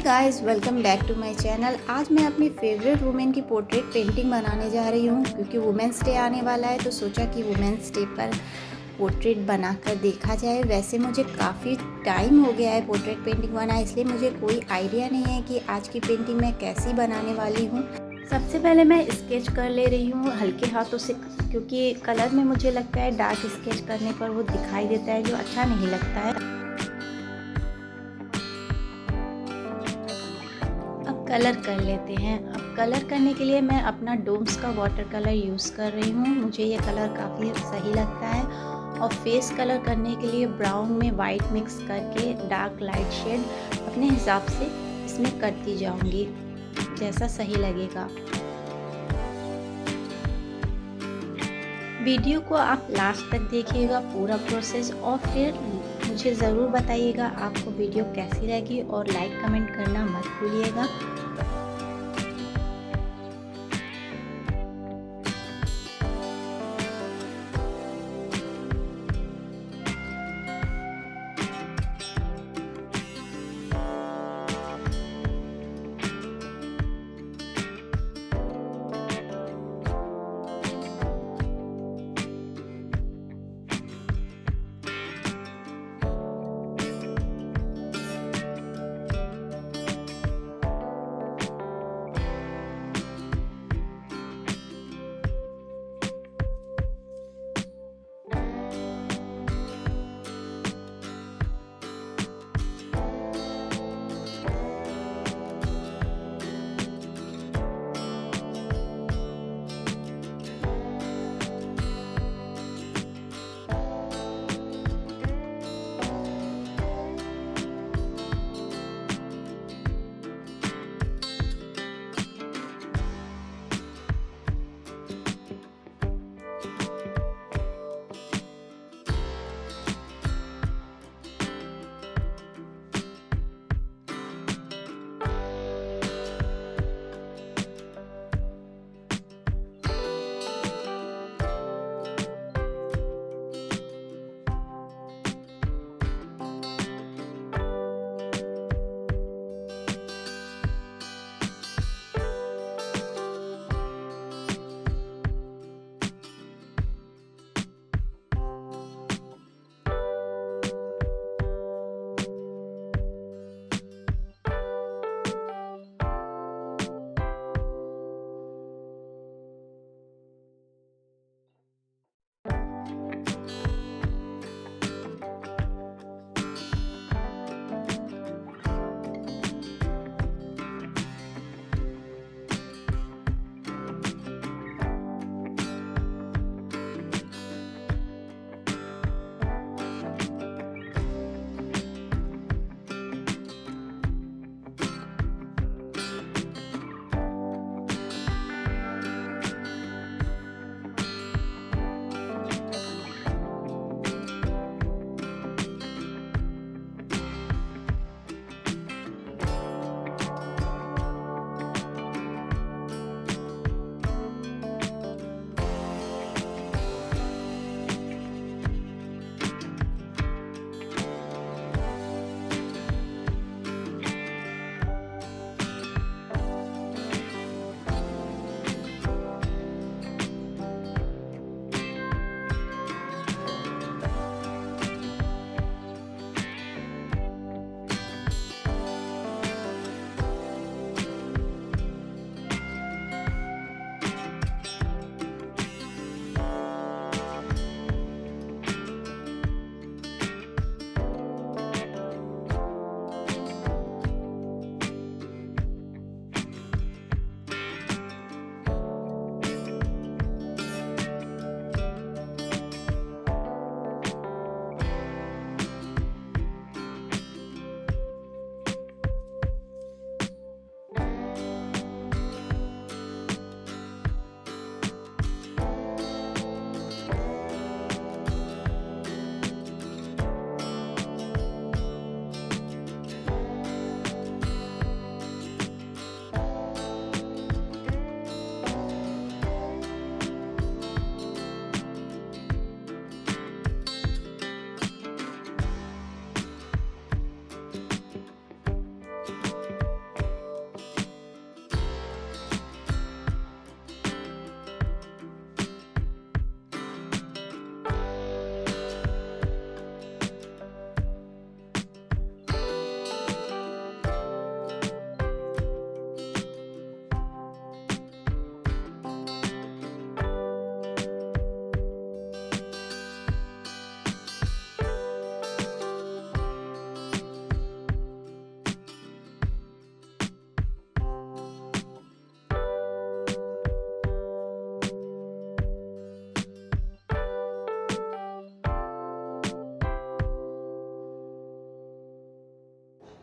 Guys, welcome back to my channel. आज मैं अपनी फेवरेट वुमेन की पोर्ट्रेट पेंटिंग बनाने जा रही हूँ क्योंकि वुमेंस डे आने वाला है, तो सोचा कि वुमेंस डे पर पोर्ट्रेट बनाकर देखा जाए। वैसे मुझे काफ़ी टाइम हो गया है पोर्ट्रेट पेंटिंग बनाए, इसलिए मुझे कोई आइडिया नहीं है कि आज की पेंटिंग मैं कैसी बनाने वाली हूँ। सबसे पहले मैं स्केच कर ले रही हूँ हल्के हाथों से, क्योंकि कलर में मुझे लगता है डार्क स्केच करने पर वो दिखाई देता है, जो अच्छा नहीं लगता है। अब कलर कर लेते हैं। अब कलर करने के लिए मैं अपना डोम्स का वाटर कलर यूज़ कर रही हूँ। मुझे ये कलर काफ़ी सही लगता है। और फेस कलर करने के लिए ब्राउन में वाइट मिक्स करके डार्क लाइट शेड अपने हिसाब से इसमें करती जाऊँगी, जैसा सही लगेगा। वीडियो को आप लास्ट तक देखिएगा पूरा प्रोसेस, और फिर मुझे ज़रूर बताइएगा आपको वीडियो कैसी लगी, और लाइक कमेंट करना मत भूलिएगा।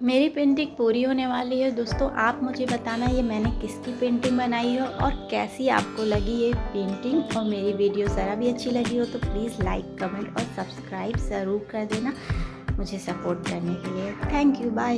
मेरी पेंटिंग पूरी होने वाली है दोस्तों। आप मुझे बताना ये मैंने किसकी पेंटिंग बनाई है और कैसी आपको लगी ये पेंटिंग। और मेरी वीडियो ज़रा भी अच्छी लगी हो तो प्लीज़ लाइक, कमेंट और सब्सक्राइब ज़रूर कर देना मुझे सपोर्ट करने के लिए। Thank you, bye.